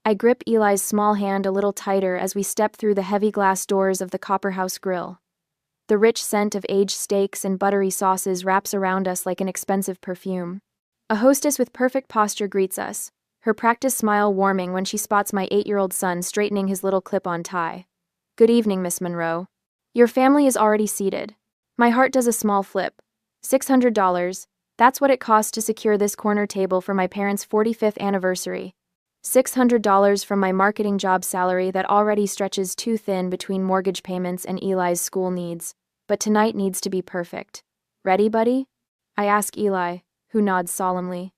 I grip Eli's small hand a little tighter as we step through the heavy glass doors of the Copperhouse Grill. The rich scent of aged steaks and buttery sauces wraps around us like an expensive perfume. A hostess with perfect posture greets us, her practiced smile warming when she spots my 8-year-old son straightening his little clip-on tie. "Good evening, Miss Monroe. Your family is already seated." My heart does a small flip. $600, that's what it cost to secure this corner table for my parents' 45th anniversary. $600 from my marketing job salary that already stretches too thin between mortgage payments and Eli's school needs. But tonight needs to be perfect. "Ready, buddy?" I ask Eli, who nods solemnly.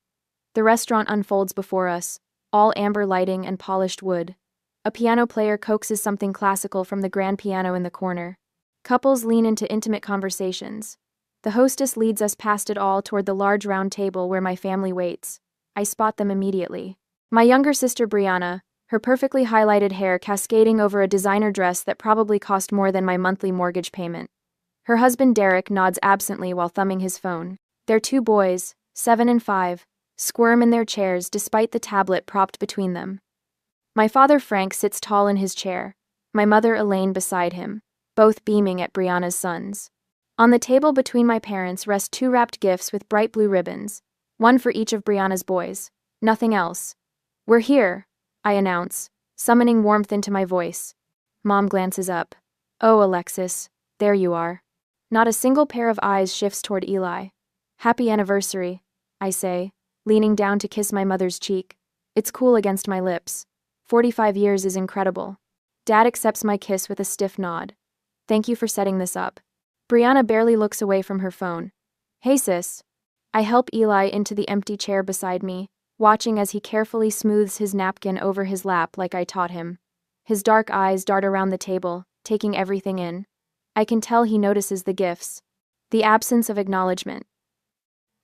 The restaurant unfolds before us, all amber lighting and polished wood. A piano player coaxes something classical from the grand piano in the corner. Couples lean into intimate conversations. The hostess leads us past it all toward the large round table where my family waits. I spot them immediately. My younger sister Brianna, her perfectly highlighted hair cascading over a designer dress that probably cost more than my monthly mortgage payment. Her husband Derek nods absently while thumbing his phone. Their 2 boys, 7 and 5, squirm in their chairs despite the tablet propped between them. My father Frank sits tall in his chair, my mother Elaine beside him, both beaming at Brianna's sons. On the table between my parents rest 2 wrapped gifts with bright blue ribbons, one for each of Brianna's boys. Nothing else. "We're here," I announce, summoning warmth into my voice. Mom glances up. "Oh, Alexis, there you are." Not a single pair of eyes shifts toward Eli. "Happy anniversary," I say, leaning down to kiss my mother's cheek. It's cool against my lips. 45 years is incredible. Dad accepts my kiss with a stiff nod. "Thank you for setting this up." Brianna barely looks away from her phone. "Hey, sis." I help Eli into the empty chair beside me, watching as he carefully smooths his napkin over his lap like I taught him. His dark eyes dart around the table, taking everything in. I can tell he notices the gifts. The absence of acknowledgement.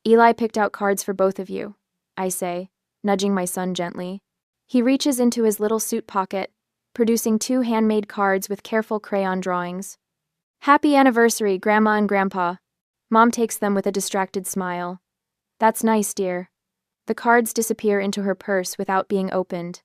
"Eli picked out cards for both of you," I say, nudging my son gently. He reaches into his little suit pocket, producing 2 handmade cards with careful crayon drawings. "Happy anniversary, Grandma and Grandpa." Mom takes them with a distracted smile. "That's nice, dear." The cards disappear into her purse without being opened.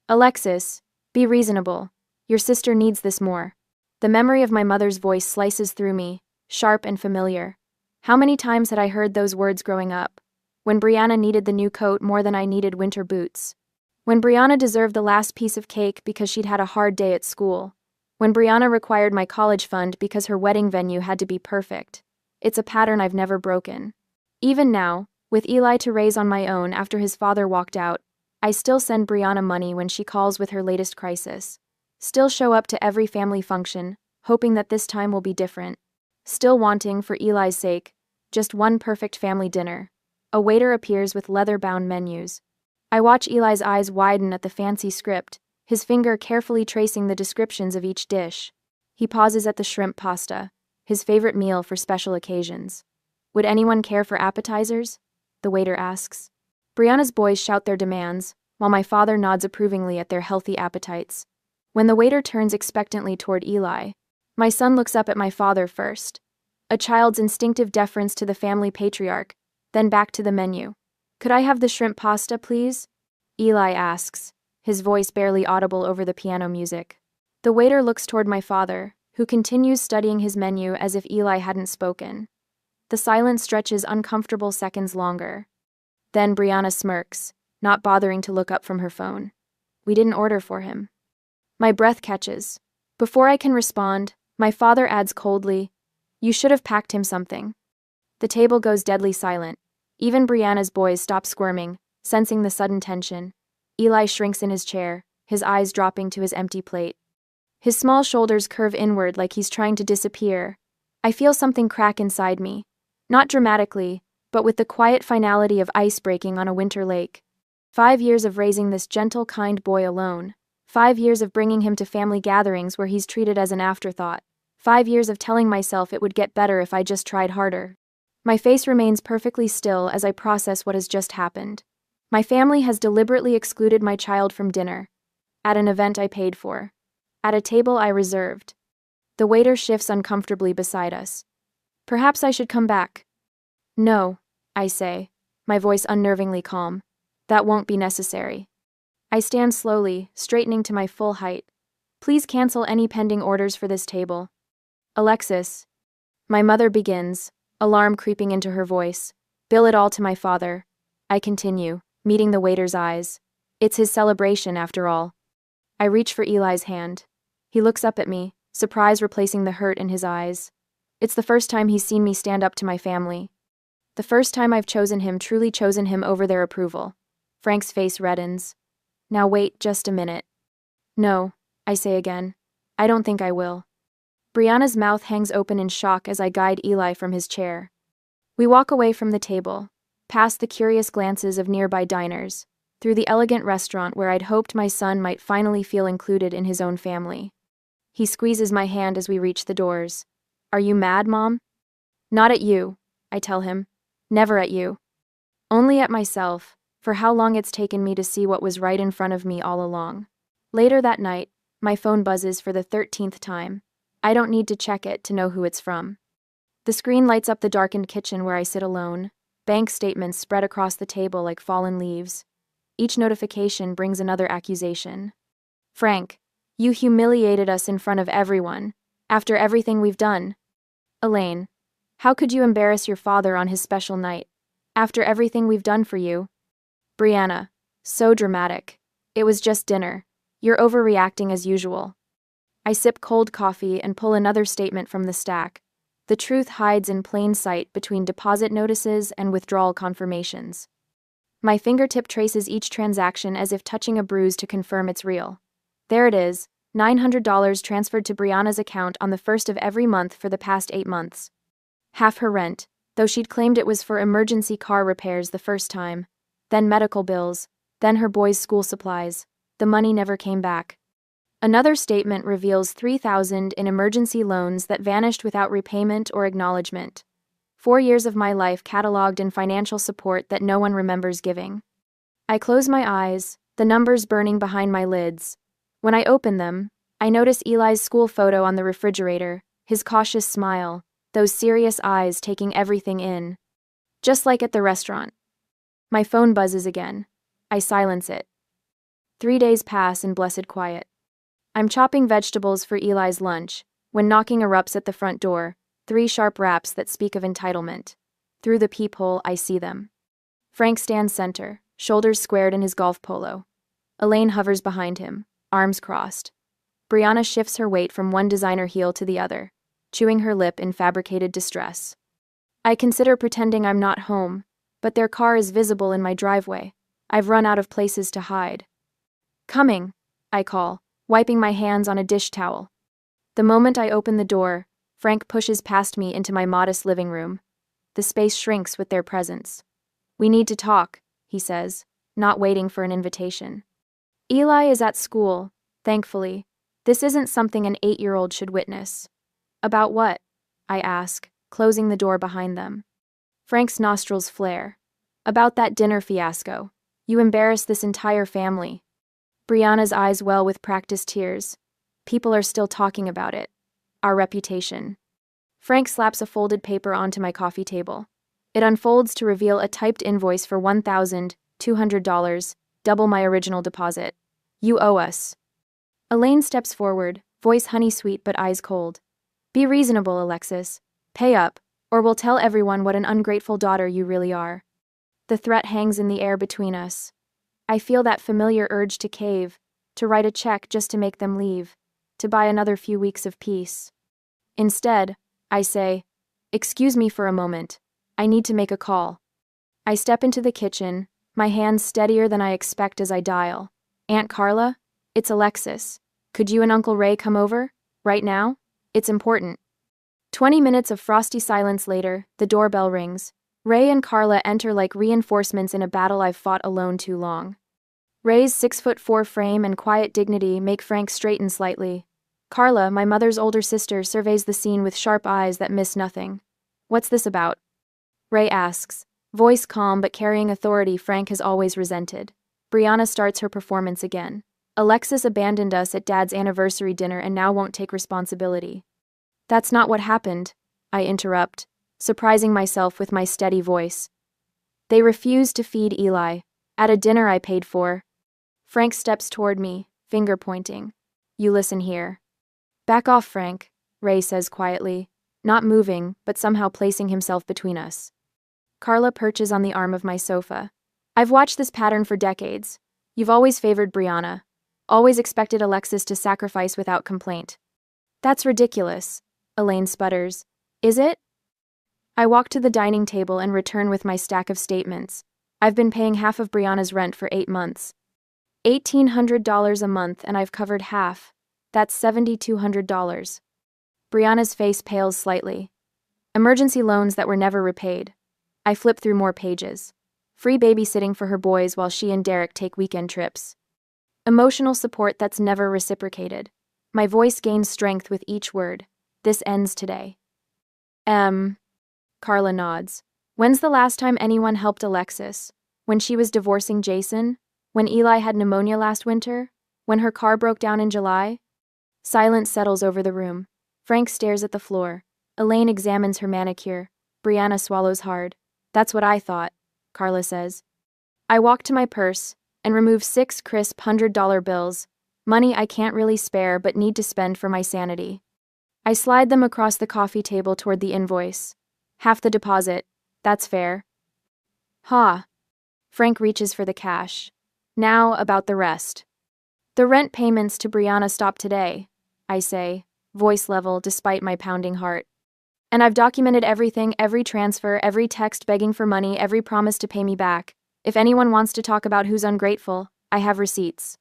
"Alexis, be reasonable. Your sister needs this more." The memory of my mother's voice slices through me, sharp and familiar. How many times had I heard those words growing up? When Brianna needed the new coat more than I needed winter boots. When Brianna deserved the last piece of cake because she'd had a hard day at school. When Brianna required my college fund because her wedding venue had to be perfect. It's a pattern I've never broken. Even now, with Eli to raise on my own after his father walked out, I still send Brianna money when she calls with her latest crisis. Still show up to every family function, hoping that this time will be different. Still wanting, for Eli's sake, just one perfect family dinner. A waiter appears with leather-bound menus. I watch Eli's eyes widen at the fancy script, his finger carefully tracing the descriptions of each dish. He pauses at the shrimp pasta, his favorite meal for special occasions. "Would anyone care for appetizers?" the waiter asks. Brianna's boys shout their demands, while my father nods approvingly at their healthy appetites. When the waiter turns expectantly toward Eli, my son looks up at my father first. A child's instinctive deference to the family patriarch, then back to the menu. "Could I have the shrimp pasta, please?" Eli asks, his voice barely audible over the piano music. The waiter looks toward my father, who continues studying his menu as if Eli hadn't spoken. The silence stretches uncomfortable seconds longer. Then Brianna smirks, not bothering to look up from her phone. "We didn't order for him." My breath catches. Before I can respond, my father adds coldly, "You should have packed him something." The table goes deadly silent. Even Brianna's boys stop squirming, sensing the sudden tension. Eli shrinks in his chair, his eyes dropping to his empty plate. His small shoulders curve inward like he's trying to disappear. I feel something crack inside me. Not dramatically, but with the quiet finality of ice breaking on a winter lake. 5 years of raising this gentle, kind boy alone. 5 years of bringing him to family gatherings where he's treated as an afterthought. 5 years of telling myself it would get better if I just tried harder. My face remains perfectly still as I process what has just happened. My family has deliberately excluded my child from dinner. At an event I paid for. At a table I reserved. The waiter shifts uncomfortably beside us. "Perhaps I should come back." "No," I say, my voice unnervingly calm. "That won't be necessary." I stand slowly, straightening to my full height. Please cancel any pending orders for this table. Alexis. My mother begins, alarm creeping into her voice. Bill it all to my father. I continue, meeting the waiter's eyes. It's his celebration, after all. I reach for Eli's hand. He looks up at me, surprise replacing the hurt in his eyes. It's the first time he's seen me stand up to my family. The first time I've truly chosen him over their approval. Frank's face reddens. Now wait just a minute. No, I say again. I don't think I will. Brianna's mouth hangs open in shock as I guide Eli from his chair. We walk away from the table, past the curious glances of nearby diners, through the elegant restaurant where I'd hoped my son might finally feel included in his own family. He squeezes my hand as we reach the doors. Are you mad, Mom? Not at you, I tell him. Never at you. Only at myself, for how long it's taken me to see what was right in front of me all along. Later that night, my phone buzzes for the 13th time. I don't need to check it to know who it's from. The screen lights up the darkened kitchen where I sit alone, bank statements spread across the table like fallen leaves. Each notification brings another accusation. Frank, you humiliated us in front of everyone, after everything we've done. Elaine, how could you embarrass your father on his special night, after everything we've done for you? Brianna, so dramatic. It was just dinner. You're overreacting as usual. I sip cold coffee and pull another statement from the stack. The truth hides in plain sight between deposit notices and withdrawal confirmations. My fingertip traces each transaction as if touching a bruise to confirm it's real. There it is, $900 transferred to Brianna's account on the first of every month for the past 8 months. Half her rent, though she'd claimed it was for emergency car repairs the first time. Then medical bills, then her boys' school supplies. The money never came back. Another statement reveals $3,000 in emergency loans that vanished without repayment or acknowledgement. 4 years of my life cataloged in financial support that no one remembers giving. I close my eyes, the numbers burning behind my lids. When I open them, I notice Eli's school photo on the refrigerator, his cautious smile, those serious eyes taking everything in. Just like at the restaurant. My phone buzzes again. I silence it. 3 days pass in blessed quiet. I'm chopping vegetables for Eli's lunch, when knocking erupts at the front door, 3 sharp raps that speak of entitlement. Through the peephole, I see them. Frank stands center, shoulders squared in his golf polo. Elaine hovers behind him, arms crossed. Brianna shifts her weight from one designer heel to the other, chewing her lip in fabricated distress. I consider pretending I'm not home, but their car is visible in my driveway. I've run out of places to hide. Coming, I call, wiping my hands on a dish towel. The moment I open the door, Frank pushes past me into my modest living room. The space shrinks with their presence. We need to talk, he says, not waiting for an invitation. Eli is at school, thankfully. This isn't something an 8-year-old should witness. About what? I ask, closing the door behind them. Frank's nostrils flare. About that dinner fiasco. You embarrassed this entire family. Brianna's eyes well with practiced tears. People are still talking about it. Our reputation. Frank slaps a folded paper onto my coffee table. It unfolds to reveal a typed invoice for $1,200, double my original deposit. You owe us. Elaine steps forward, voice honey-sweet but eyes cold. Be reasonable, Alexis. Pay up, or we'll tell everyone what an ungrateful daughter you really are. The threat hangs in the air between us. I feel that familiar urge to cave, to write a check just to make them leave, to buy another few weeks of peace. Instead, I say, excuse me for a moment. I need to make a call. I step into the kitchen, my hands steadier than I expect as I dial. Aunt Carla? It's Alexis. Could you and Uncle Ray come over? Right now? It's important. 20 minutes of frosty silence later, the doorbell rings. Ray and Carla enter like reinforcements in a battle I've fought alone too long. Ray's 6'4" frame and quiet dignity make Frank straighten slightly. Carla, my mother's older sister, surveys the scene with sharp eyes that miss nothing. What's this about? Ray asks, voice calm but carrying authority Frank has always resented. Brianna starts her performance again. Alexis abandoned us at Dad's anniversary dinner and now won't take responsibility. That's not what happened, I interrupt, surprising myself with my steady voice. They refused to feed Eli, at a dinner I paid for. Frank steps toward me, finger pointing. You listen here. Back off, Frank, Ray says quietly, not moving, but somehow placing himself between us. Carla perches on the arm of my sofa. I've watched this pattern for decades. You've always favored Brianna. Always expected Alexis to sacrifice without complaint. That's ridiculous, Elaine sputters. Is it? I walk to the dining table and return with my stack of statements. I've been paying half of Brianna's rent for 8 months. $1,800 a month, and I've covered half. That's $7,200. Brianna's face pales slightly. Emergency loans that were never repaid. I flip through more pages. Free babysitting for her boys while she and Derek take weekend trips. Emotional support that's never reciprocated. My voice gains strength with each word. This ends today. Carla nods. When's the last time anyone helped Alexis? When she was divorcing Jason? When Eli had pneumonia last winter? When her car broke down in July? Silence settles over the room. Frank stares at the floor. Elaine examines her manicure. Brianna swallows hard. That's what I thought, Carla says. I walk to my purse and remove 6 crisp $100 bills, money I can't really spare but need to spend for my sanity. I slide them across the coffee table toward the invoice. Half the deposit. That's fair. Ha. Frank reaches for the cash. Now about the rest. The rent payments to Brianna stop today, I say, voice level despite my pounding heart. And I've documented everything, every transfer, every text begging for money, every promise to pay me back. If anyone wants to talk about who's ungrateful, I have receipts.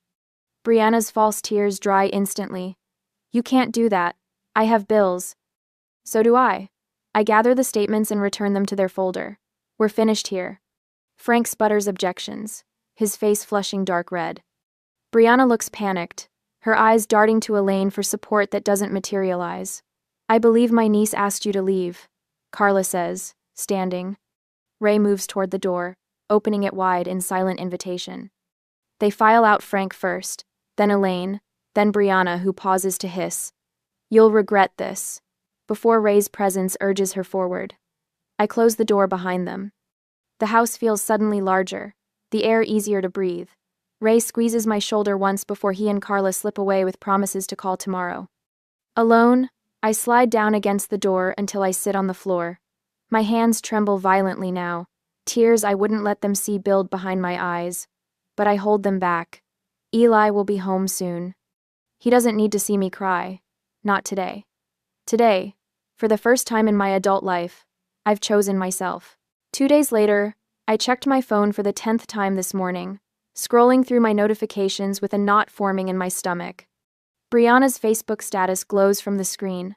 Brianna's false tears dry instantly. You can't do that. I have bills. So do I. I gather the statements and return them to their folder. We're finished here. Frank sputters objections, his face flushing dark red. Brianna looks panicked, her eyes darting to Elaine for support that doesn't materialize. I believe my niece asked you to leave, Carla says, standing. Ray moves toward the door, opening it wide in silent invitation. They file out Frank first, then Elaine, then Brianna, who pauses to hiss. You'll regret this, before Ray's presence urges her forward. I close the door behind them. The house feels suddenly larger, the air easier to breathe. Ray squeezes my shoulder once before he and Carla slip away with promises to call tomorrow. Alone, I slide down against the door until I sit on the floor. My hands tremble violently now, tears I wouldn't let them see build behind my eyes. But I hold them back. Eli will be home soon. He doesn't need to see me cry. Not today. Today, for the first time in my adult life, I've chosen myself. 2 days later, I checked my phone for the 10th time this morning, scrolling through my notifications with a knot forming in my stomach. Brianna's Facebook status glows from the screen.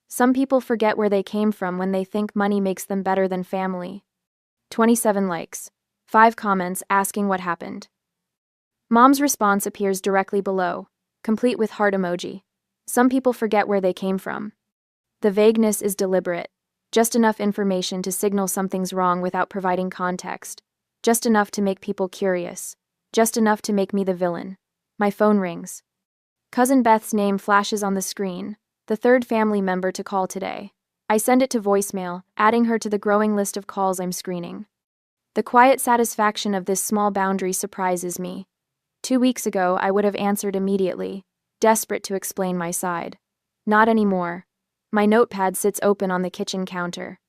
Some people forget where they came from when they think money makes them better than family. 27 likes. 5 comments asking what happened. Mom's response appears directly below, complete with heart emoji. Some people forget where they came from. The vagueness is deliberate. Just enough information to signal something's wrong without providing context. Just enough to make people curious. Just enough to make me the villain. My phone rings. Cousin Beth's name flashes on the screen, the 3rd family member to call today. I send it to voicemail, adding her to the growing list of calls I'm screening. The quiet satisfaction of this small boundary surprises me. 2 weeks ago, I would have answered immediately, desperate to explain my side. Not anymore. My notepad sits open on the kitchen counter.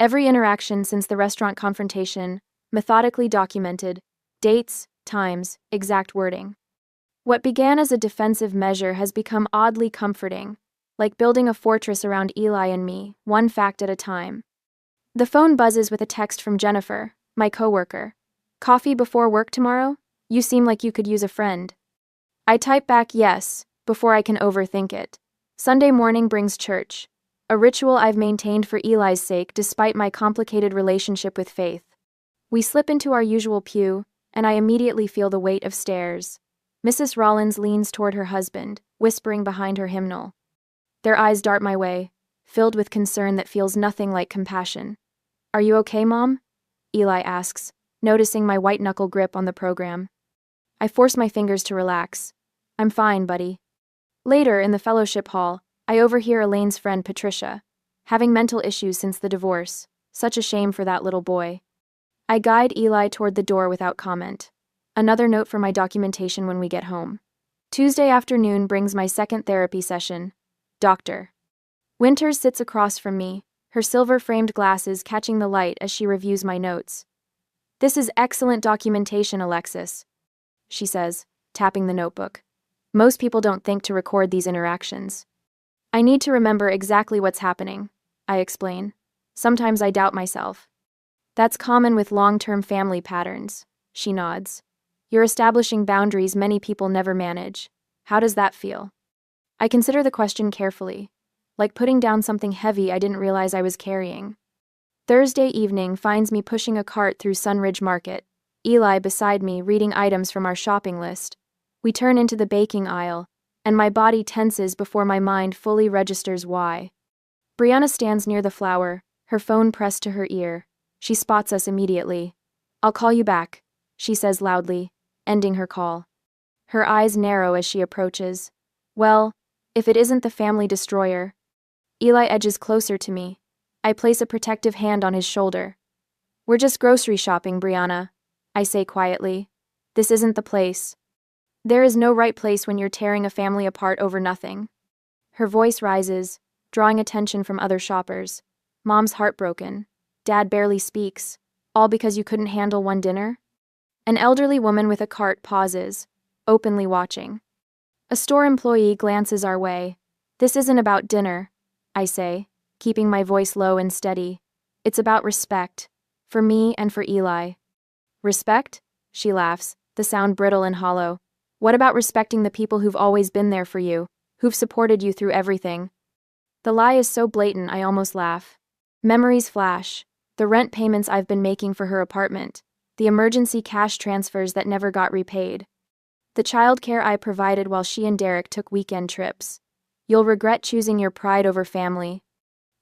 Every interaction since the restaurant confrontation, methodically documented, dates, times, exact wording. What began as a defensive measure has become oddly comforting, like building a fortress around Eli and me, one fact at a time. The phone buzzes with a text from Jennifer, my coworker. Coffee before work tomorrow? You seem like you could use a friend. I type back yes, before I can overthink it. Sunday morning brings church, a ritual I've maintained for Eli's sake despite my complicated relationship with faith. We slip into our usual pew, and I immediately feel the weight of stares. Mrs. Rollins leans toward her husband, whispering behind her hymnal. Their eyes dart my way, filled with concern that feels nothing like compassion. Are you okay, Mom? Eli asks, noticing my white-knuckle grip on the program. I force my fingers to relax. I'm fine, buddy. Later, in the fellowship hall, I overhear Elaine's friend Patricia, having mental issues since the divorce. Such a shame for that little boy. I guide Eli toward the door without comment. Another note for my documentation when we get home. Tuesday afternoon brings my second therapy session. Dr. Winters sits across from me, her silver-framed glasses catching the light as she reviews my notes. "This is excellent documentation, Alexis," she says, tapping the notebook. "Most people don't think to record these interactions." "I need to remember exactly what's happening," I explain. "Sometimes I doubt myself." "That's common with long-term family patterns," she nods. "You're establishing boundaries many people never manage. How does that feel?" I consider the question carefully, like putting down something heavy I didn't realize I was carrying. Thursday evening finds me pushing a cart through Sunridge Market, Eli beside me reading items from our shopping list. We turn into the baking aisle, and my body tenses before my mind fully registers why. Brianna stands near the flour, her phone pressed to her ear. She spots us immediately. "I'll call you back," she says loudly, ending her call. Her eyes narrow as she approaches. "Well, if it isn't the family destroyer." Eli edges closer to me. I place a protective hand on his shoulder. "We're just grocery shopping, Brianna," I say quietly. "This isn't the place." "There is no right place when you're tearing a family apart over nothing." Her voice rises, drawing attention from other shoppers. "Mom's heartbroken. Dad barely speaks. All because you couldn't handle one dinner?" An elderly woman with a cart pauses, openly watching. A store employee glances our way. "This isn't about dinner," I say, keeping my voice low and steady. "It's about respect. For me and for Eli." "Respect?" She laughs, the sound brittle and hollow. "What about respecting the people who've always been there for you, who've supported you through everything?" The lie is so blatant I almost laugh. Memories flash. The rent payments I've been making for her apartment. The emergency cash transfers that never got repaid. The childcare I provided while she and Derek took weekend trips. "You'll regret choosing your pride over family."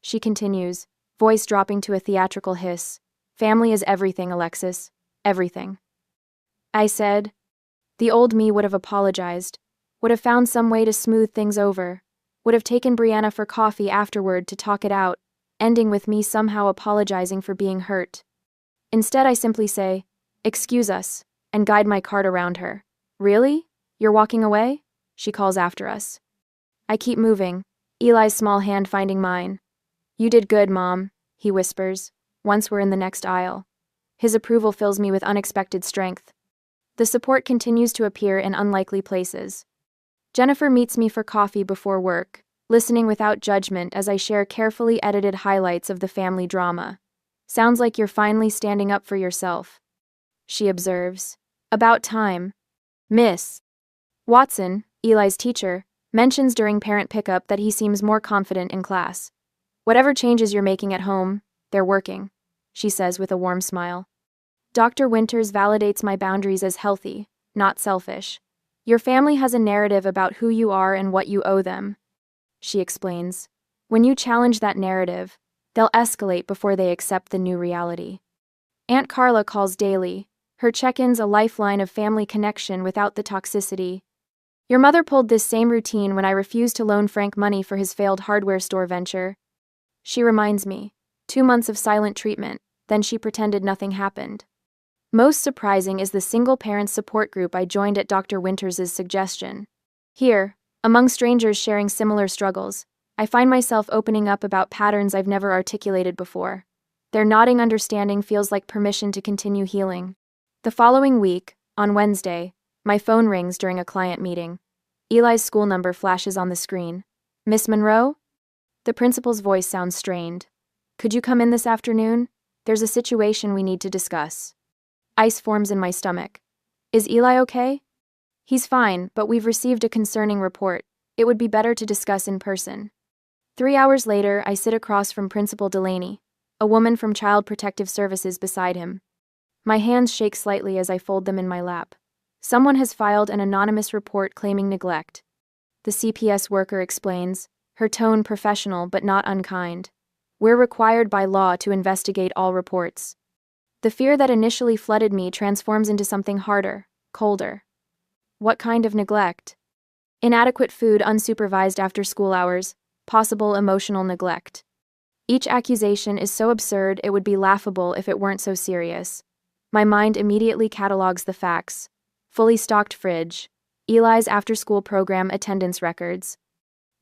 She continues, voice dropping to a theatrical hiss. "Family is everything, Alexis. Everything." I said. The old me would have apologized, would have found some way to smooth things over, would have taken Brianna for coffee afterward to talk it out, ending with me somehow apologizing for being hurt. Instead, I simply say, "Excuse us," and guide my cart around her. "Really? You're walking away?" she calls after us. I keep moving, Eli's small hand finding mine. "You did good, Mom," he whispers, once we're in the next aisle. His approval fills me with unexpected strength. The support continues to appear in unlikely places. Jennifer meets me for coffee before work, listening without judgment as I share carefully edited highlights of the family drama. "Sounds like you're finally standing up for yourself," she observes. "About time." Miss Watson, Eli's teacher, mentions during parent pickup that he seems more confident in class. "Whatever changes you're making at home, they're working," she says with a warm smile. Dr. Winters validates my boundaries as healthy, not selfish. "Your family has a narrative about who you are and what you owe them," she explains. "When you challenge that narrative, they'll escalate before they accept the new reality." Aunt Carla calls daily, her check-ins a lifeline of family connection without the toxicity. "Your mother pulled this same routine when I refused to loan Frank money for his failed hardware store venture," she reminds me. 2 months of silent treatment, then she pretended nothing happened. Most surprising is the single-parent support group I joined at Dr. Winters' suggestion. Here, among strangers sharing similar struggles, I find myself opening up about patterns I've never articulated before. Their nodding understanding feels like permission to continue healing. The following week, on Wednesday, my phone rings during a client meeting. Eli's school number flashes on the screen. "Miss Monroe?" The principal's voice sounds strained. "Could you come in this afternoon? There's a situation we need to discuss." Ice forms in my stomach. "Is Eli okay?" "He's fine, but we've received a concerning report. It would be better to discuss in person." 3 hours later, I sit across from Principal Delaney, a woman from Child Protective Services beside him. My hands shake slightly as I fold them in my lap. Someone has filed an anonymous report claiming neglect. The CPS worker explains, her tone professional but not unkind. "We're required by law to investigate all reports." The fear that initially flooded me transforms into something harder, colder. What kind of neglect? Inadequate food unsupervised after school hours, possible emotional neglect. Each accusation is so absurd it would be laughable if it weren't so serious. My mind immediately catalogs the facts. fully stocked fridge, Eli's after-school program attendance records,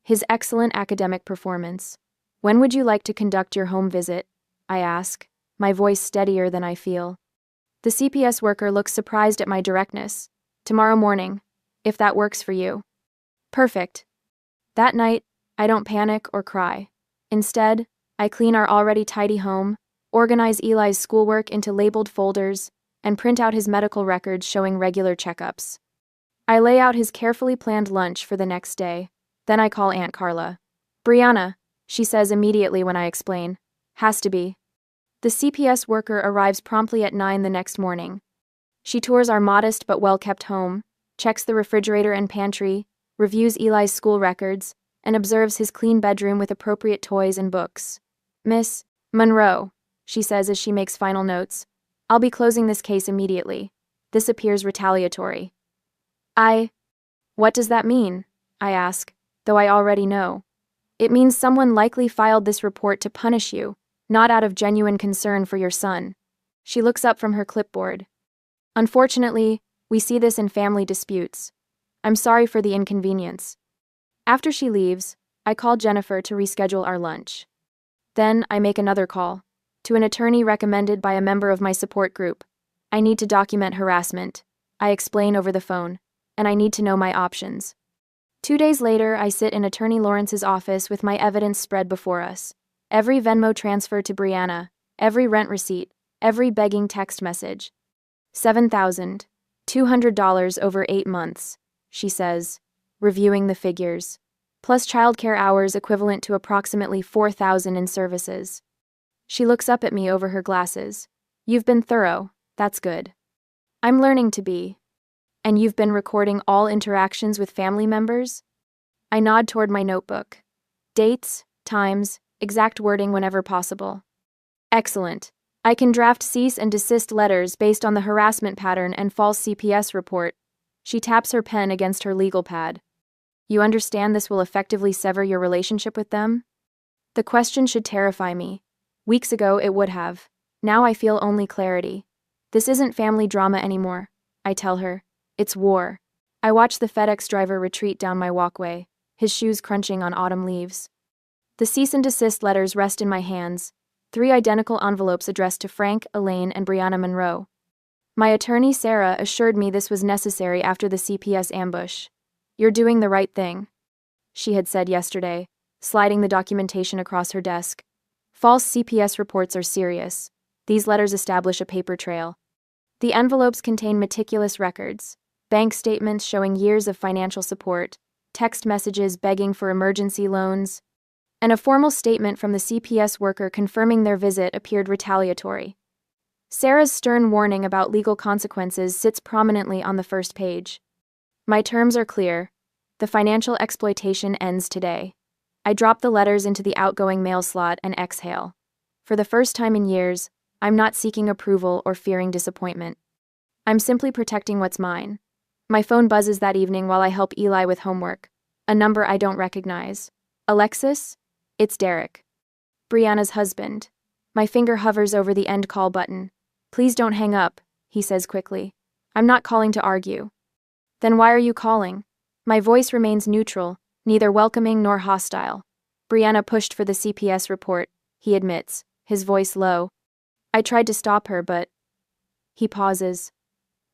his excellent academic performance. When would you like to conduct your home visit? I ask, my voice steadier than I feel. The CPS worker looks surprised at my directness. Tomorrow morning, if that works for you. Perfect. That night, I don't panic or cry. Instead, I clean our already tidy home, organize Eli's schoolwork into labeled folders, and print out his medical records showing regular checkups. I lay out his carefully planned lunch for the next day. Then I call Aunt Carla. Brianna, she says immediately when I explain. Has to be. The CPS worker arrives promptly at 9 the next morning. She tours our modest but well-kept home, checks the refrigerator and pantry, reviews Eli's school records, and observes his clean bedroom with appropriate toys and books. Miss Monroe, she says as she makes final notes, I'll be closing this case immediately. This appears retaliatory. What does that mean? I ask, though I already know. It means someone likely filed this report to punish you, not out of genuine concern for your son. She looks up from her clipboard. Unfortunately, we see this in family disputes. I'm sorry for the inconvenience. After she leaves, I call Jennifer to reschedule our lunch. Then I make another call, to an attorney recommended by a member of my support group. I need to document harassment. I explain over the phone, and I need to know my options. 2 days later, I sit in Attorney Lawrence's office with my evidence spread before us. Every Venmo transfer to Brianna, every rent receipt, every begging text message. $7,200 over 8 months, she says, reviewing the figures, plus childcare hours equivalent to approximately 4,000 in services. She looks up at me over her glasses. You've been thorough, that's good. I'm learning to be. And you've been recording all interactions with family members? I nod toward my notebook. Dates, times, exact wording whenever possible. Excellent. I can draft cease and desist letters based on the harassment pattern and false CPS report. She taps her pen against her legal pad. You understand this will effectively sever your relationship with them? The question should terrify me. Weeks ago it would have. Now I feel only clarity. This isn't family drama anymore, I tell her. It's war. I watch the FedEx driver retreat down my walkway, his shoes crunching on autumn leaves. The cease and desist letters rest in my hands, 3 identical envelopes addressed to Frank, Elaine, and Brianna Monroe. My attorney, Sarah, assured me this was necessary after the CPS ambush. You're doing the right thing, she had said yesterday, sliding the documentation across her desk. False CPS reports are serious. These letters establish a paper trail. The envelopes contain meticulous records, bank statements showing years of financial support, text messages begging for emergency loans, and a formal statement from the CPS worker confirming their visit appeared retaliatory. Sarah's stern warning about legal consequences sits prominently on the first page. My terms are clear. The financial exploitation ends today. I drop the letters into the outgoing mail slot and exhale. For the first time in years, I'm not seeking approval or fearing disappointment. I'm simply protecting what's mine. My phone buzzes that evening while I help Eli with homework. A number I don't recognize. Alexis? It's Derek. Brianna's husband. My finger hovers over the end call button. Please don't hang up, he says quickly. I'm not calling to argue. Then why are you calling? My voice remains neutral, neither welcoming nor hostile. Brianna pushed for the CPS report, he admits, his voice low. I tried to stop her, but... He pauses.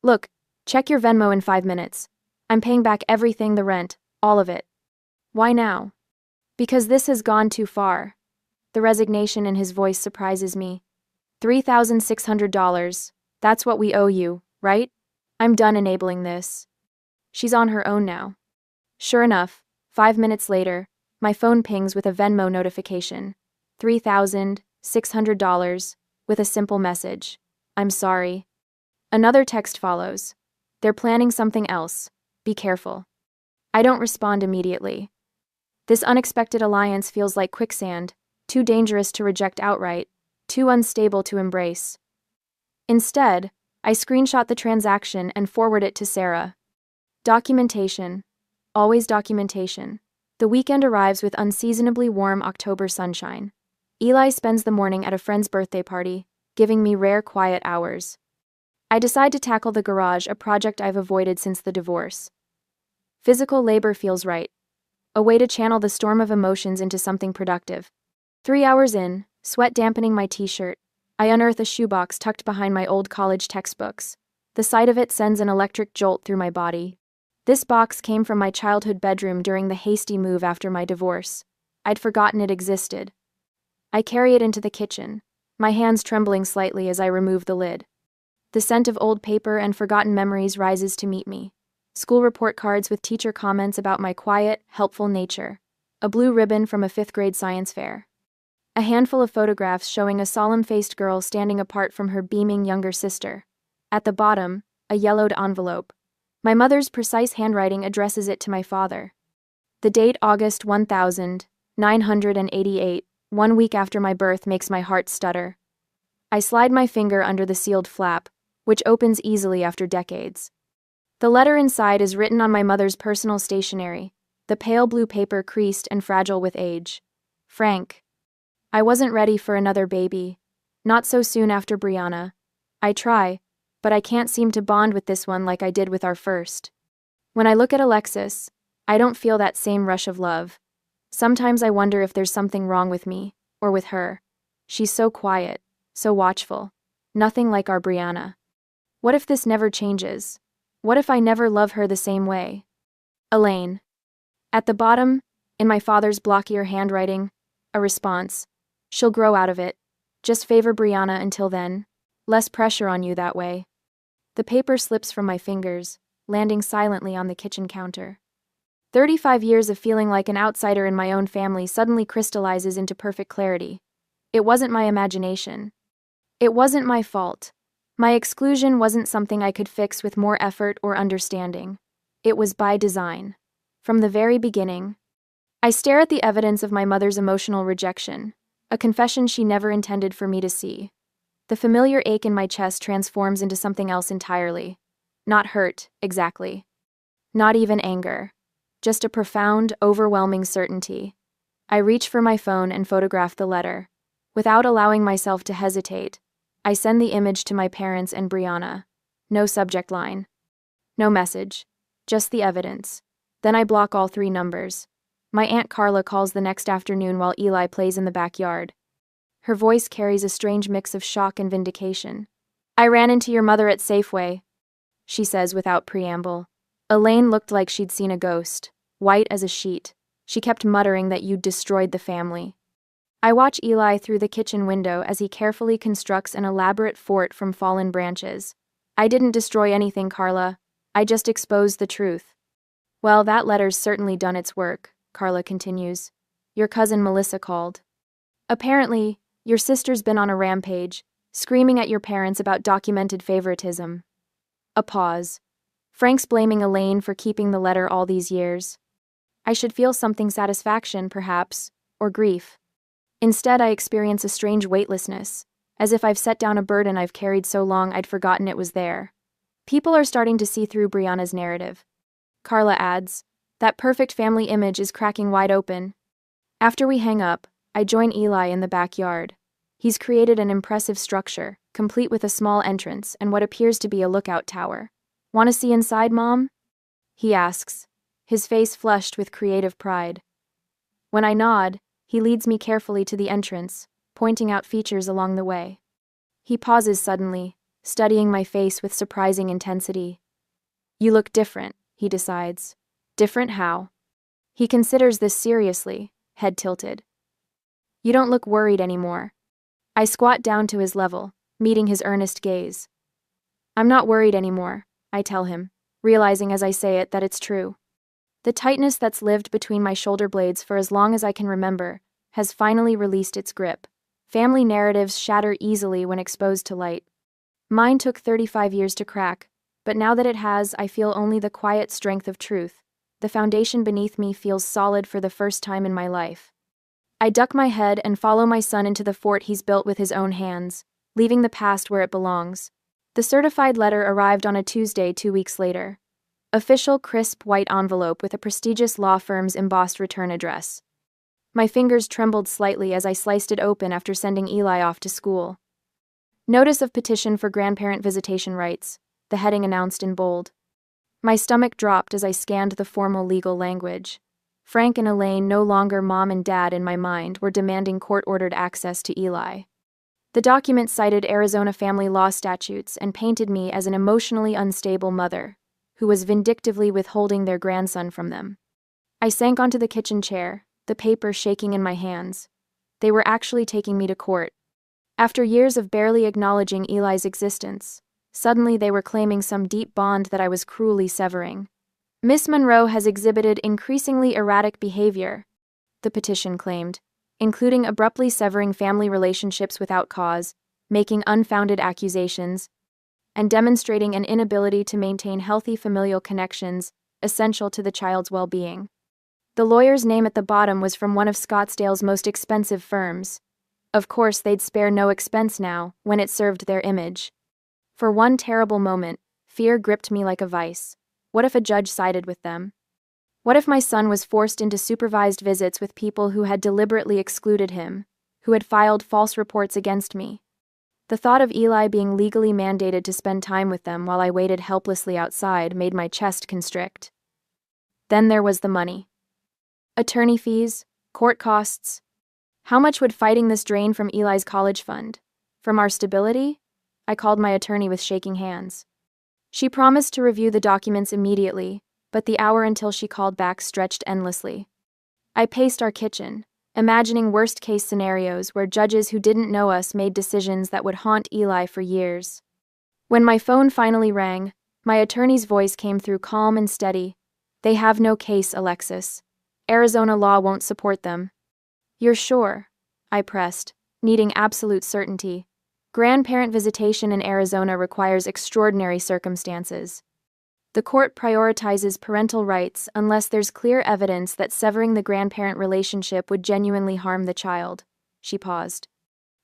Look, check your Venmo in 5 minutes. I'm paying back everything, the rent, all of it. Why now? Because this has gone too far. The resignation in his voice surprises me. $3,600. That's what we owe you, right? I'm done enabling this. She's on her own now. Sure enough, 5 minutes later, my phone pings with a Venmo notification. $3,600, with a simple message. I'm sorry. Another text follows. They're planning something else. Be careful. I don't respond immediately. This unexpected alliance feels like quicksand, too dangerous to reject outright, too unstable to embrace. Instead, I screenshot the transaction and forward it to Sarah. Documentation. Always documentation. The weekend arrives with unseasonably warm October sunshine. Eli spends the morning at a friend's birthday party, giving me rare quiet hours. I decide to tackle the garage, a project I've avoided since the divorce. Physical labor feels right. A way to channel the storm of emotions into something productive. 3 hours in, sweat dampening my t-shirt, I unearth a shoebox tucked behind my old college textbooks. The sight of it sends an electric jolt through my body. This box came from my childhood bedroom during the hasty move after my divorce. I'd forgotten it existed. I carry it into the kitchen, my hands trembling slightly as I remove the lid. The scent of old paper and forgotten memories rises to meet me. School report cards with teacher comments about my quiet, helpful nature. A blue ribbon from a 5th grade science fair. A handful of photographs showing a solemn-faced girl standing apart from her beaming younger sister. At the bottom, a yellowed envelope. My mother's precise handwriting addresses it to my father. The date August 1988, 1 week after my birth, makes my heart stutter. I slide my finger under the sealed flap, which opens easily after decades. The letter inside is written on my mother's personal stationery, the pale blue paper creased and fragile with age. Frank. I wasn't ready for another baby. Not so soon after Brianna. I try, but I can't seem to bond with this one like I did with our first. When I look at Alexis, I don't feel that same rush of love. Sometimes I wonder if there's something wrong with me, or with her. She's so quiet, so watchful. Nothing like our Brianna. What if this never changes? What if I never love her the same way? Elaine. At the bottom, in my father's blockier handwriting, a response. She'll grow out of it. Just favor Brianna until then. Less pressure on you that way. The paper slips from my fingers, landing silently on the kitchen counter. 35 years of feeling like an outsider in my own family suddenly crystallizes into perfect clarity. It wasn't my imagination. It wasn't my fault. My exclusion wasn't something I could fix with more effort or understanding. It was by design. From the very beginning. I stare at the evidence of my mother's emotional rejection, a confession she never intended for me to see. The familiar ache in my chest transforms into something else entirely. Not hurt, exactly. Not even anger. Just a profound, overwhelming certainty. I reach for my phone and photograph the letter. Without allowing myself to hesitate, I send the image to my parents and Brianna. No subject line. No message. Just the evidence. Then I block all 3 numbers. My Aunt Carla calls the next afternoon while Eli plays in the backyard. Her voice carries a strange mix of shock and vindication. I ran into your mother at Safeway, she says without preamble. Elaine looked like she'd seen a ghost, white as a sheet. She kept muttering that you'd destroyed the family. I watch Eli through the kitchen window as he carefully constructs an elaborate fort from fallen branches. I didn't destroy anything, Carla. I just exposed the truth. Well, that letter's certainly done its work, Carla continues. Your cousin Melissa called. Apparently, your sister's been on a rampage, screaming at your parents about documented favoritism. A pause. Frank's blaming Elaine for keeping the letter all these years. I should feel something satisfaction, perhaps, or grief. Instead, I experience a strange weightlessness, as if I've set down a burden I've carried so long I'd forgotten it was there. People are starting to see through Brianna's narrative. Carla adds, that perfect family image is cracking wide open. After we hang up, I join Eli in the backyard. He's created an impressive structure, complete with a small entrance and what appears to be a lookout tower. Want to see inside, Mom? He asks, his face flushed with creative pride. When I nod, he leads me carefully to the entrance, pointing out features along the way. He pauses suddenly, studying my face with surprising intensity. You look different, he decides. Different how? He considers this seriously, head tilted. You don't look worried anymore. I squat down to his level, meeting his earnest gaze. I'm not worried anymore, I tell him, realizing as I say it that it's true. The tightness that's lived between my shoulder blades for as long as I can remember has finally released its grip. Family narratives shatter easily when exposed to light. Mine took 35 years to crack, but now that it has, I feel only the quiet strength of truth. The foundation beneath me feels solid for the first time in my life. I duck my head and follow my son into the fort he's built with his own hands, leaving the past where it belongs. The certified letter arrived on a Tuesday 2 weeks later. Official, crisp, white envelope with a prestigious law firm's embossed return address. My fingers trembled slightly as I sliced it open after sending Eli off to school. Notice of petition for grandparent visitation rights, the heading announced in bold. My stomach dropped as I scanned the formal legal language. Frank and Elaine, no longer mom and dad in my mind, were demanding court-ordered access to Eli. The document cited Arizona family law statutes and painted me as an emotionally unstable mother who was vindictively withholding their grandson from them. I sank onto the kitchen chair, the paper shaking in my hands. They were actually taking me to court. After years of barely acknowledging Eli's existence, suddenly they were claiming some deep bond that I was cruelly severing. Miss Monroe has exhibited increasingly erratic behavior, the petition claimed, including abruptly severing family relationships without cause, making unfounded accusations, and demonstrating an inability to maintain healthy familial connections essential to the child's well-being. The lawyer's name at the bottom was from one of Scottsdale's most expensive firms. Of course, they'd spare no expense now, when it served their image. For one terrible moment, fear gripped me like a vice. What if a judge sided with them? What if my son was forced into supervised visits with people who had deliberately excluded him, who had filed false reports against me? The thought of Eli being legally mandated to spend time with them while I waited helplessly outside made my chest constrict. Then there was the money. Attorney fees, court costs. How much would fighting this drain from Eli's college fund? From our stability? I called my attorney with shaking hands. She promised to review the documents immediately, but the hour until she called back stretched endlessly. I paced our kitchen, imagining worst-case scenarios where judges who didn't know us made decisions that would haunt Eli for years. When my phone finally rang, my attorney's voice came through calm and steady. "They have no case, Alexis. Arizona law won't support them." "You're sure?" I pressed, needing absolute certainty. Grandparent visitation in Arizona requires extraordinary circumstances. The court prioritizes parental rights unless there's clear evidence that severing the grandparent relationship would genuinely harm the child. She paused.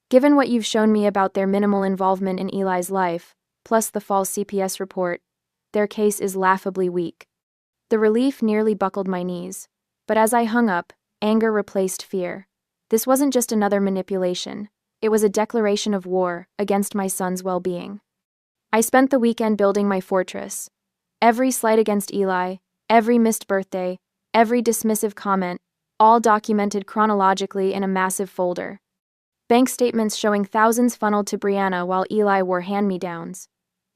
"Given what you've shown me about their minimal involvement in Eli's life, plus the false CPS report, their case is laughably weak." The relief nearly buckled my knees, but as I hung up, anger replaced fear. This wasn't just another manipulation. It was a declaration of war against my son's well-being. I spent the weekend building my fortress. Every slight against Eli, every missed birthday, every dismissive comment, all documented chronologically in a massive folder. Bank statements showing thousands funneled to Brianna while Eli wore hand-me-downs.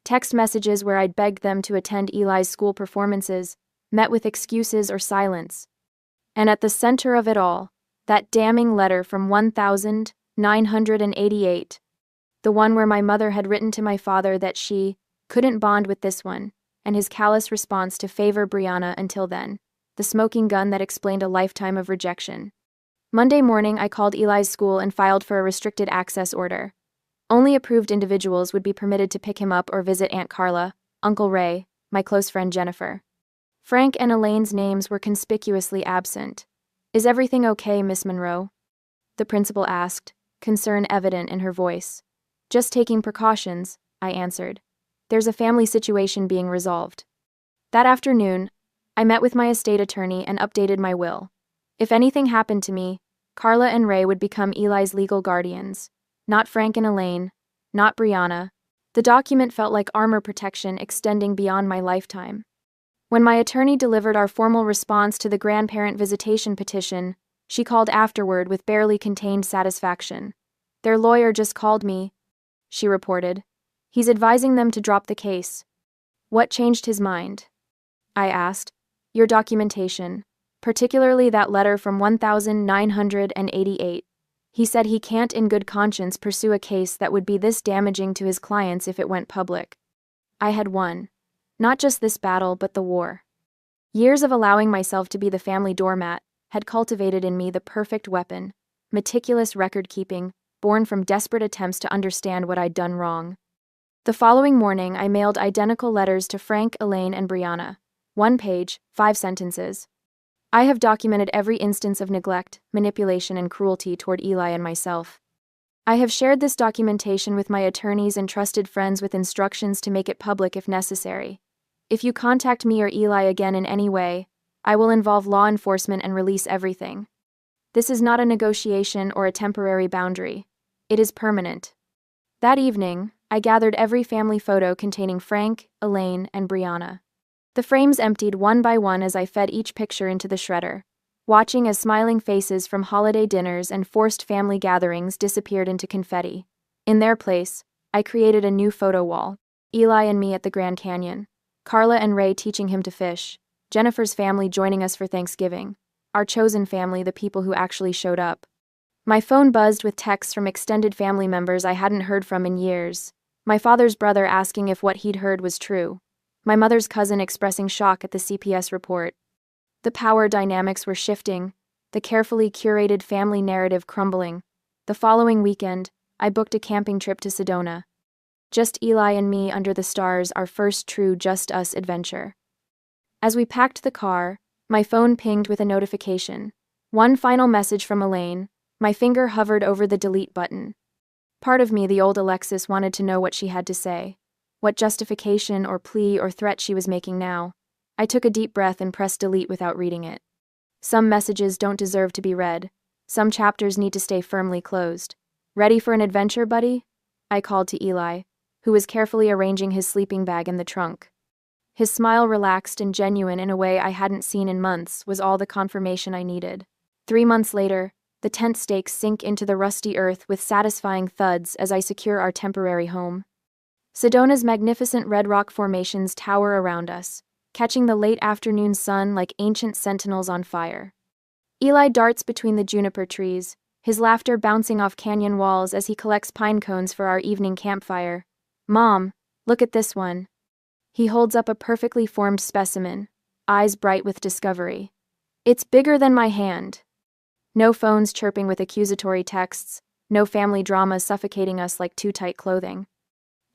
Text messages where I'd begged them to attend Eli's school performances, met with excuses or silence. And at the center of it all, that damning letter from 1988. The one where my mother had written to my father that she couldn't bond with this one, and his callous response to favor Brianna until then, the smoking gun that explained a lifetime of rejection. Monday morning, I called Eli's school and filed for a restricted access order. Only approved individuals would be permitted to pick him up or visit Aunt Carla, Uncle Ray, my close friend Jennifer. Frank and Elaine's names were conspicuously absent. "Is everything okay, Miss Monroe?" the principal asked, concern evident in her voice. "Just taking precautions," I answered. "There's a family situation being resolved." That afternoon, I met with my estate attorney and updated my will. If anything happened to me, Carla and Ray would become Eli's legal guardians. Not Frank and Elaine, not Brianna. The document felt like armor protection extending beyond my lifetime. When my attorney delivered our formal response to the grandparent visitation petition, she called afterward with barely contained satisfaction. "Their lawyer just called me," she reported. "He's advising them to drop the case." "What changed his mind?" I asked. "Your documentation, particularly that letter from 1988. He said he can't in good conscience pursue a case that would be this damaging to his clients if it went public." I had won. Not just this battle, but the war. Years of allowing myself to be the family doormat had cultivated in me the perfect weapon, meticulous record-keeping, born from desperate attempts to understand what I'd done wrong. The following morning, I mailed identical letters to Frank, Elaine, and Brianna. 1 page, 5 sentences. I have documented every instance of neglect, manipulation, and cruelty toward Eli and myself. I have shared this documentation with my attorneys and trusted friends with instructions to make it public if necessary. If you contact me or Eli again in any way, I will involve law enforcement and release everything. This is not a negotiation or a temporary boundary. It is permanent. That evening, I gathered every family photo containing Frank, Elaine, and Brianna. The frames emptied one by one as I fed each picture into the shredder, watching as smiling faces from holiday dinners and forced family gatherings disappeared into confetti. In their place, I created a new photo wall. Eli and me at the Grand Canyon, Carla and Ray teaching him to fish, Jennifer's family joining us for Thanksgiving, our chosen family, the people who actually showed up. My phone buzzed with texts from extended family members I hadn't heard from in years. My father's brother asking if what he'd heard was true. My mother's cousin expressing shock at the CPS report. The power dynamics were shifting, the carefully curated family narrative crumbling. The following weekend, I booked a camping trip to Sedona. Just Eli and me under the stars, our first true just us adventure. As we packed the car, my phone pinged with a notification. One final message from Elaine. My finger hovered over the delete button. Part of me, the old Alexis, wanted to know what she had to say. What justification or plea or threat she was making now. I took a deep breath and pressed delete without reading it. Some messages don't deserve to be read. Some chapters need to stay firmly closed. Ready for an adventure, buddy? I called to Eli, who was carefully arranging his sleeping bag in the trunk. His smile, relaxed and genuine in a way I hadn't seen in months, was all the confirmation I needed. 3 months later, the tent stakes sink into the rusty earth with satisfying thuds as I secure our temporary home. Sedona's magnificent red rock formations tower around us, catching the late afternoon sun like ancient sentinels on fire. Eli darts between the juniper trees, his laughter bouncing off canyon walls as he collects pine cones for our evening campfire. Mom, look at this one. He holds up a perfectly formed specimen, eyes bright with discovery. It's bigger than my hand. No phones chirping with accusatory texts, no family drama suffocating us like too tight clothing.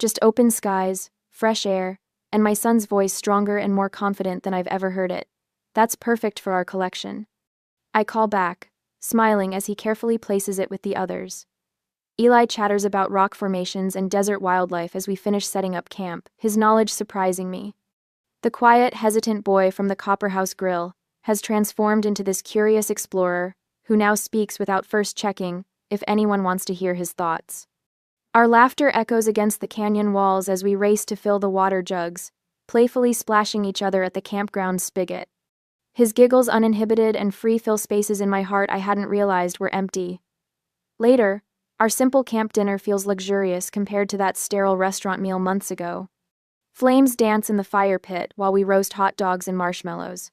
Just open skies, fresh air, and my son's voice stronger and more confident than I've ever heard it. That's perfect for our collection. I call back, smiling as he carefully places it with the others. Eli chatters about rock formations and desert wildlife as we finish setting up camp, his knowledge surprising me. The quiet, hesitant boy from the Copperhouse Grill has transformed into this curious explorer who now speaks without first checking if anyone wants to hear his thoughts. Our laughter echoes against the canyon walls as we race to fill the water jugs, playfully splashing each other at the campground spigot. His giggles uninhibited and free fill spaces in my heart I hadn't realized were empty. Later, our simple camp dinner feels luxurious compared to that sterile restaurant meal months ago. Flames dance in the fire pit while we roast hot dogs and marshmallows.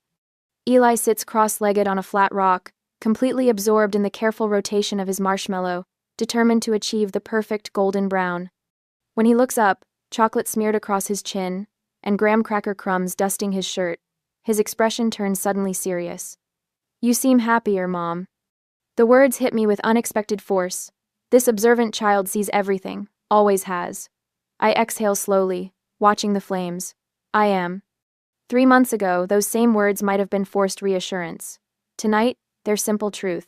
Eli sits cross-legged on a flat rock, completely absorbed in the careful rotation of his marshmallow, determined to achieve the perfect golden brown. When he looks up, chocolate smeared across his chin, and graham cracker crumbs dusting his shirt, his expression turns suddenly serious. You seem happier, Mom. The words hit me with unexpected force. This observant child sees everything, always has. I exhale slowly, watching the flames. I am. 3 months ago, those same words might have been forced reassurance. Tonight, they're simple truth.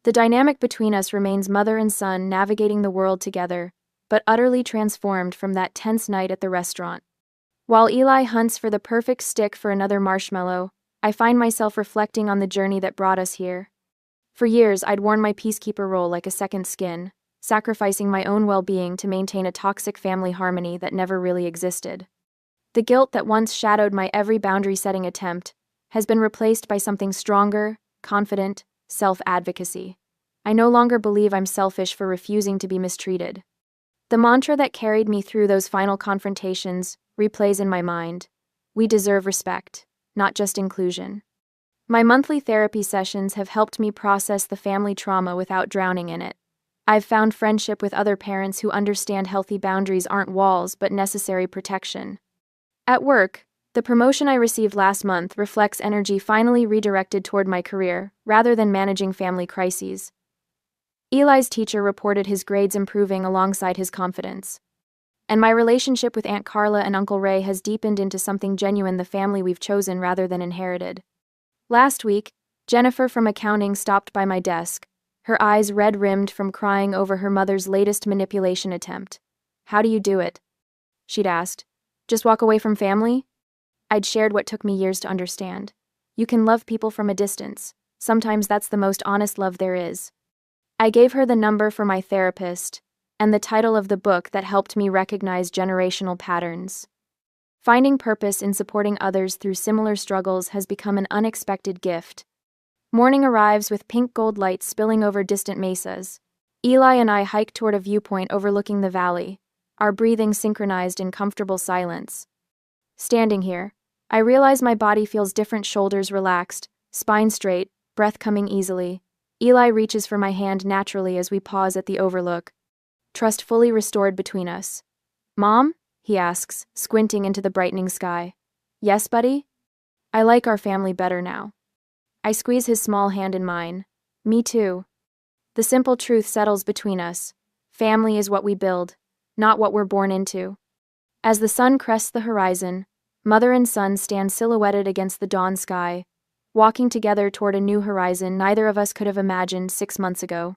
The dynamic between us remains mother and son navigating the world together, but utterly transformed from that tense night at the restaurant. While Eli hunts for the perfect stick for another marshmallow, I find myself reflecting on the journey that brought us here. For years, I'd worn my peacekeeper role like a second skin, sacrificing my own well-being to maintain a toxic family harmony that never really existed. The guilt that once shadowed my every boundary-setting attempt has been replaced by something stronger, confident, self-advocacy. I no longer believe I'm selfish for refusing to be mistreated. The mantra that carried me through those final confrontations replays in my mind. We deserve respect, not just inclusion. My monthly therapy sessions have helped me process the family trauma without drowning in it. I've found friendship with other parents who understand healthy boundaries aren't walls but necessary protection. At work, the promotion I received last month reflects energy finally redirected toward my career, rather than managing family crises. Eli's teacher reported his grades improving alongside his confidence. And my relationship with Aunt Carla and Uncle Ray has deepened into something genuine, the family we've chosen rather than inherited. Last week, Jennifer from accounting stopped by my desk, her eyes red-rimmed from crying over her mother's latest manipulation attempt. How do you do it? She'd asked. Just walk away from family? I'd shared what took me years to understand. You can love people from a distance. Sometimes that's the most honest love there is. I gave her the number for my therapist, and the title of the book that helped me recognize generational patterns. Finding purpose in supporting others through similar struggles has become an unexpected gift. Morning arrives with pink gold lights spilling over distant mesas. Eli and I hike toward a viewpoint overlooking the valley, our breathing synchronized in comfortable silence. Standing here, I realize my body feels different, shoulders relaxed, spine straight, breath coming easily. Eli reaches for my hand naturally as we pause at the overlook. Trust fully restored between us. "Mom?" he asks, squinting into the brightening sky. "Yes, buddy?" "I like our family better now." I squeeze his small hand in mine. "Me too." The simple truth settles between us. Family is what we build, not what we're born into. As the sun crests the horizon, mother and son stand silhouetted against the dawn sky, walking together toward a new horizon neither of us could have imagined 6 months ago.